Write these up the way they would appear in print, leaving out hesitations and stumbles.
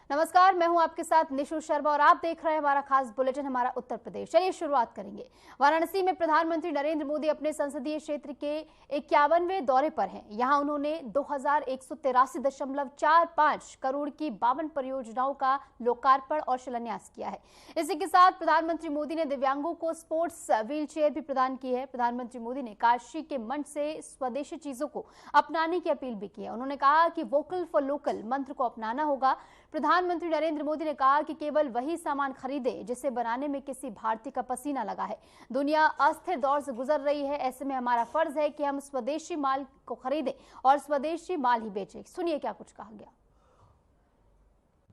नमस्कार, मैं हूं आपके साथ निशु शर्मा और आप देख रहे हैं हमारा खास बुलेटिन हमारा उत्तर प्रदेश। चलिए शुरुआत करेंगे। वाराणसी में प्रधानमंत्री नरेंद्र मोदी अपने संसदीय क्षेत्र के 51वें दौरे पर हैं। यहां उन्होंने 2183.45 करोड़ की 52 परियोजनाओं का लोकार्पण और शिलान्यास किया है। इसी के साथ प्रधानमंत्री मोदी ने दिव्यांगों को स्पोर्ट्स व्हील चेयर भी प्रदान की है। प्रधानमंत्री मोदी ने काशी के मंच से स्वदेशी चीजों को अपनाने की अपील भी की है। उन्होंने कहा कि वोकल फॉर लोकल मंत्र को अपनाना होगा। प्रधानमंत्री नरेंद्र मोदी ने कहा कि केवल वही सामान खरीदे जिसे बनाने में किसी भारतीय का पसीना लगा है। दुनिया अस्थिर दौर से गुजर रही है, ऐसे में हमारा फर्ज है कि हम स्वदेशी माल को खरीदें और स्वदेशी माल ही बेचें। सुनिए क्या कुछ कहा गया।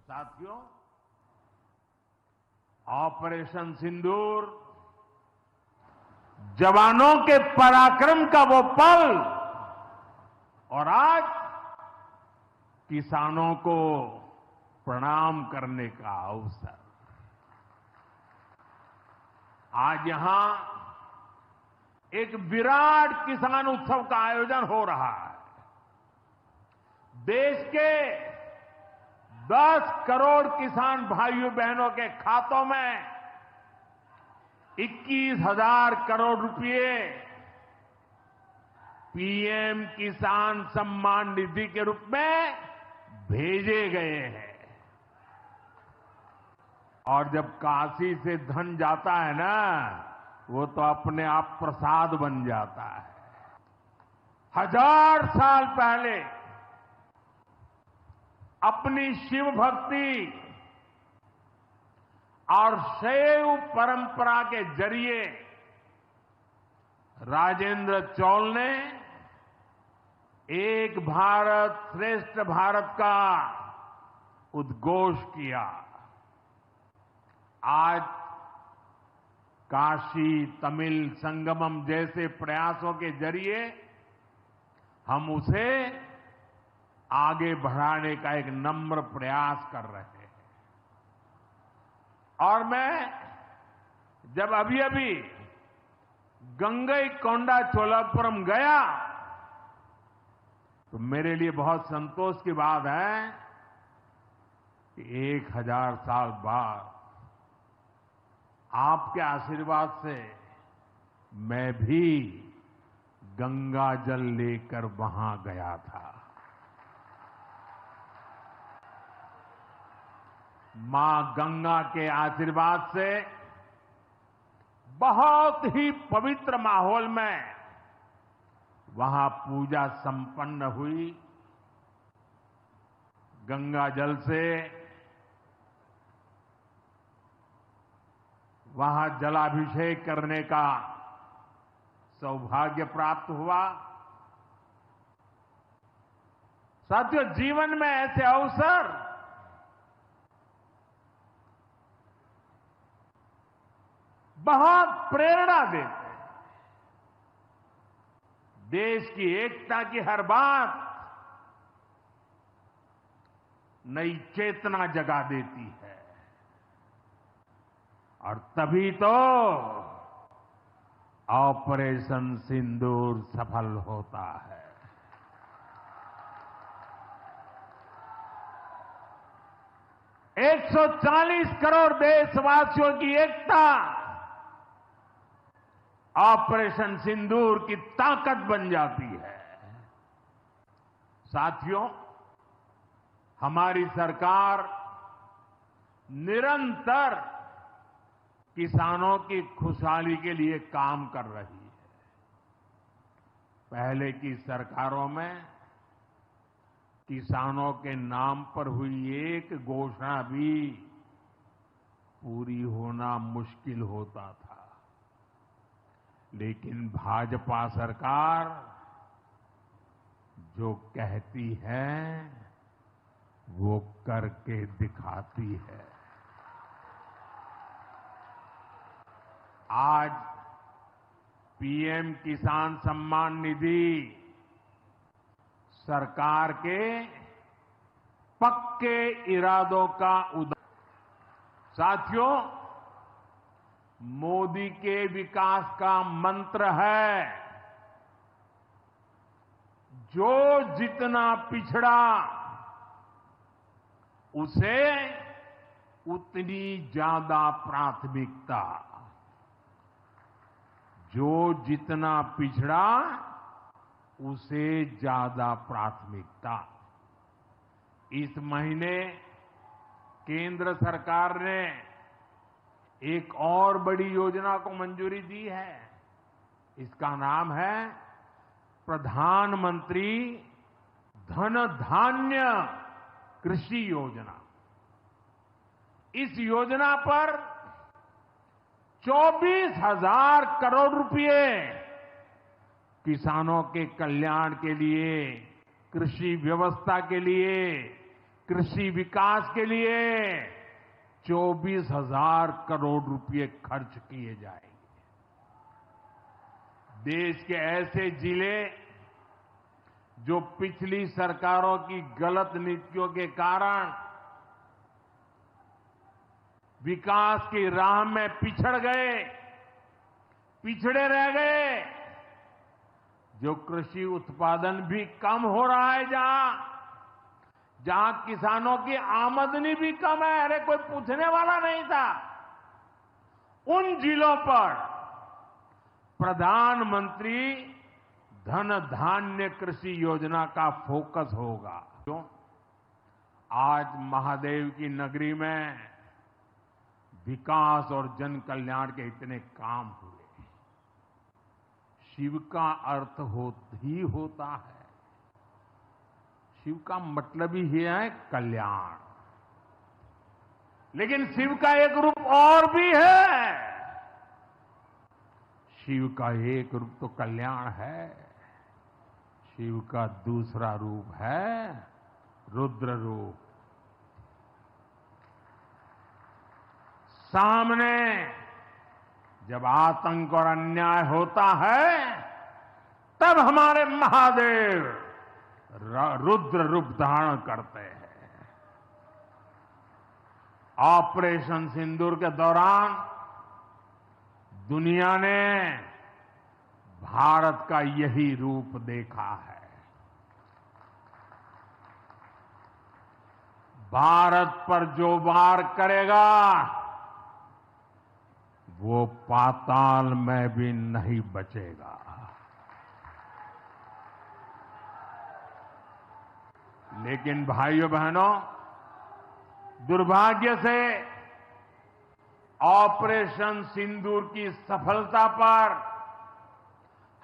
साथियों, ऑपरेशन सिंदूर जवानों के पराक्रम का वो पल और आज किसानों को प्रणाम करने का अवसर। आज यहां एक विराट किसान उत्सव का आयोजन हो रहा है। देश के 10 करोड़ किसान भाइयों बहनों के खातों में 21,000 करोड़ रुपए पीएम किसान सम्मान निधि के रूप में भेजे गए हैं। और जब काशी से धन जाता है ना, वो तो अपने आप प्रसाद बन जाता है। 1000 साल पहले अपनी शिव भक्ति और शैव परंपरा के जरिए राजेंद्र चोल ने एक भारत श्रेष्ठ भारत का उद्घोष किया। आज काशी तमिल संगमम जैसे प्रयासों के जरिए हम उसे आगे बढ़ाने का एक नम्र प्रयास कर रहे हैं। और मैं जब अभी गंगईकोंडा चोलापुरम गया तो मेरे लिए बहुत संतोष की बात है कि 1000 साल बाद आपके आशीर्वाद से मैं भी गंगा जल लेकर वहां गया था। मां गंगा के आशीर्वाद से बहुत ही पवित्र माहौल में वहां पूजा संपन्न हुई। गंगा जल से वहां जलाभिषेक करने का सौभाग्य प्राप्त हुआ। साथियों, जीवन में ऐसे अवसर बहुत प्रेरणा देते हैं। देश की एकता की हर बात नई चेतना जगा देती है और तभी तो ऑपरेशन सिंदूर सफल होता है। एक 140 करोड़ देशवासियों की एकता ऑपरेशन सिंदूर की ताकत बन जाती है। साथियों, हमारी सरकार निरंतर किसानों की खुशहाली के लिए काम कर रही है। पहले की सरकारों में किसानों के नाम पर हुई एक घोषणा भी पूरी होना मुश्किल होता था। लेकिन भाजपा सरकार जो कहती है वो करके दिखाती है। आज पीएम किसान सम्मान निधि सरकार के पक्के इरादों का उदाहरण। साथियों, मोदी के विकास का मंत्र है, जो जितना पिछड़ा उसे उतनी ज्यादा प्राथमिकता। जो जितना पिछड़ा उसे ज्यादा प्राथमिकता। इस महीने केंद्र सरकार ने एक और बड़ी योजना को मंजूरी दी है। इसका नाम है प्रधानमंत्री धन धान्य कृषि योजना। इस योजना पर 24,000 करोड़ रुपए किसानों के कल्याण के लिए, कृषि व्यवस्था के लिए, कृषि विकास के लिए 24,000 करोड़ रुपए खर्च किए जाएंगे। देश के ऐसे जिले जो पिछली सरकारों की गलत नीतियों के कारण विकास की राह में पिछड़ गए, पिछड़े रह गए, जो कृषि उत्पादन भी कम हो रहा है, जहां किसानों की आमदनी भी कम है, अरे कोई पूछने वाला नहीं था, उन जिलों पर प्रधानमंत्री धन धान्य कृषि योजना का फोकस होगा। क्यों? आज महादेव की नगरी में विकास और जन कल्याण के इतने काम हुए। शिव का अर्थ ही होता है, शिव का मतलब ही है कल्याण। लेकिन शिव का एक रूप और भी है। शिव का एक रूप तो कल्याण है, शिव का दूसरा रूप है रुद्र रूप। सामने जब आतंक और अन्याय होता है, तब हमारे महादेव रुद्र रूप धारण करते हैं। ऑपरेशन सिंदूर के दौरान दुनिया ने भारत का यही रूप देखा है। भारत पर जो वार करेगा वो पाताल में भी नहीं बचेगा। लेकिन भाइयों बहनों, दुर्भाग्य से ऑपरेशन सिंदूर की सफलता पर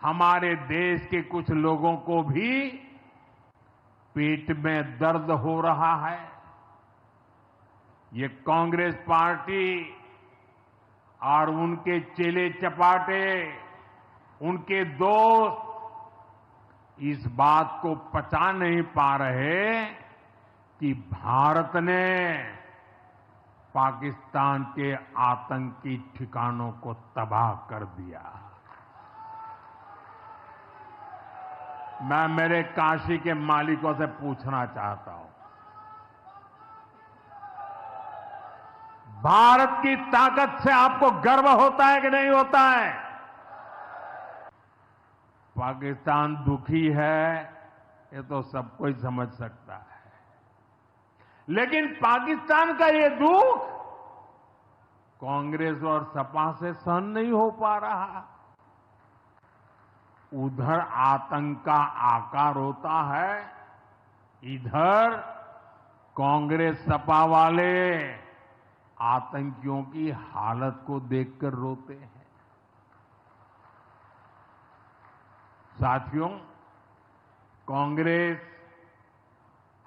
हमारे देश के कुछ लोगों को भी पेट में दर्द हो रहा है। ये कांग्रेस पार्टी और उनके चेले चपाटे, उनके दोस्त इस बात को पचा नहीं पा रहे कि भारत ने पाकिस्तान के आतंकी ठिकानों को तबाह कर दिया। मैं मेरे काशी के मालिकों से पूछना चाहता हूं, भारत की ताकत से आपको गर्व होता है कि नहीं होता है? पाकिस्तान दुखी है, ये तो सब कोई समझ सकता है। लेकिन पाकिस्तान का ये दुख कांग्रेस और सपा से सहन नहीं हो पा रहा। उधर आतंक का आकार होता है, इधर कांग्रेस सपा वाले आतंकियों की हालत को देखकर रोते हैं। साथियों, कांग्रेस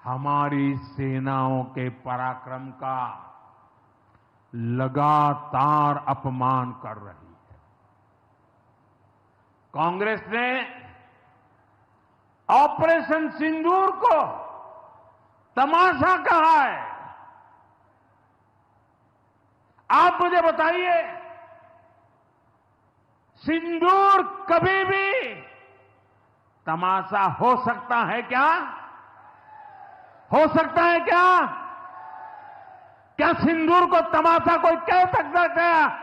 हमारी सेनाओं के पराक्रम का लगातार अपमान कर रही है। कांग्रेस ने ऑपरेशन सिंदूर को तमाशा कहा है। आप मुझे बताइए, सिंदूर कभी भी तमाशा हो सकता है क्या? हो सकता है क्या? क्या सिंदूर को तमाशा कोई कह सकता है क्या?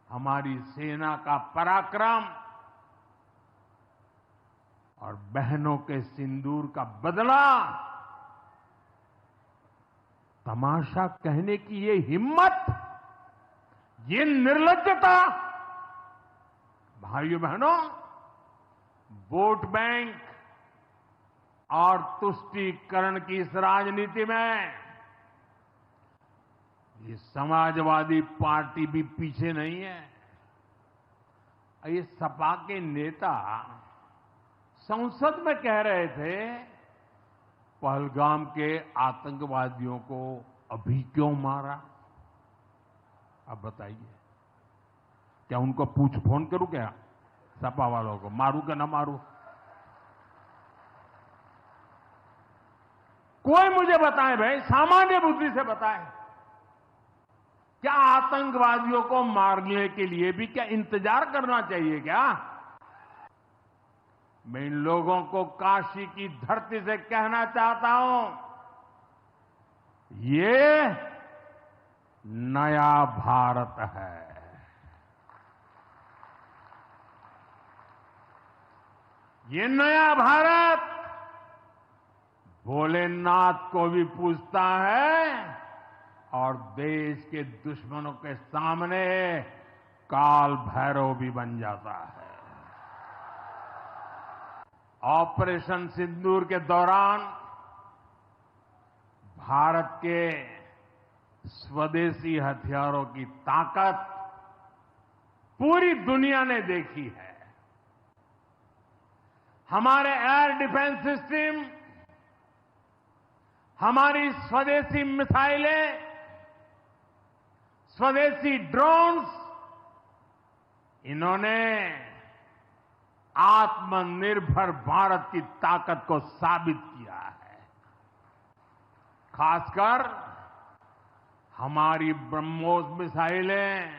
हमारी सेना का पराक्रम और बहनों के सिंदूर का बदला तमाशा कहने की ये हिम्मत, ये निर्लज्जता, भाइयों बहनों, वोट बैंक और तुष्टीकरण की इस राजनीति में ये समाजवादी पार्टी भी पीछे नहीं है। ये सपा के नेता संसद में कह रहे थे, पहलगाम के आतंकवादियों को अभी क्यों मारा? अब बताइए, क्या उनको पूछ फोन करूं क्या सपा वालों को, मारूं कि ना मारूं? कोई मुझे बताए भाई, सामान्य बुद्धि से बताए, क्या आतंकवादियों को मारने के लिए भी क्या इंतजार करना चाहिए क्या? मैं इन लोगों को काशी की धरती से कहना चाहता हूं, ये नया भारत है। ये नया भारत भोलेनाथ को भी पूजता है और देश के दुश्मनों के सामने काल भैरव भी बन जाता है। ऑपरेशन सिंदूर के दौरान भारत के स्वदेशी हथियारों की ताकत पूरी दुनिया ने देखी है। हमारे एयर डिफेंस सिस्टम, हमारी स्वदेशी मिसाइलें, स्वदेशी ड्रोन्स, इन्होंने आत्मनिर्भर भारत की ताकत को साबित किया है। खासकर हमारी ब्रह्मोस मिसाइलें,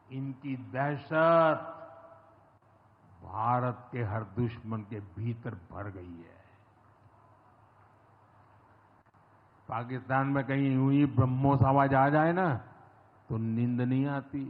इनकी दहशत भारत के हर दुश्मन के भीतर भर गई है। पाकिस्तान में कहीं यूं ही ब्रह्मोस आवाज आ जाए ना तो नींद नहीं आती।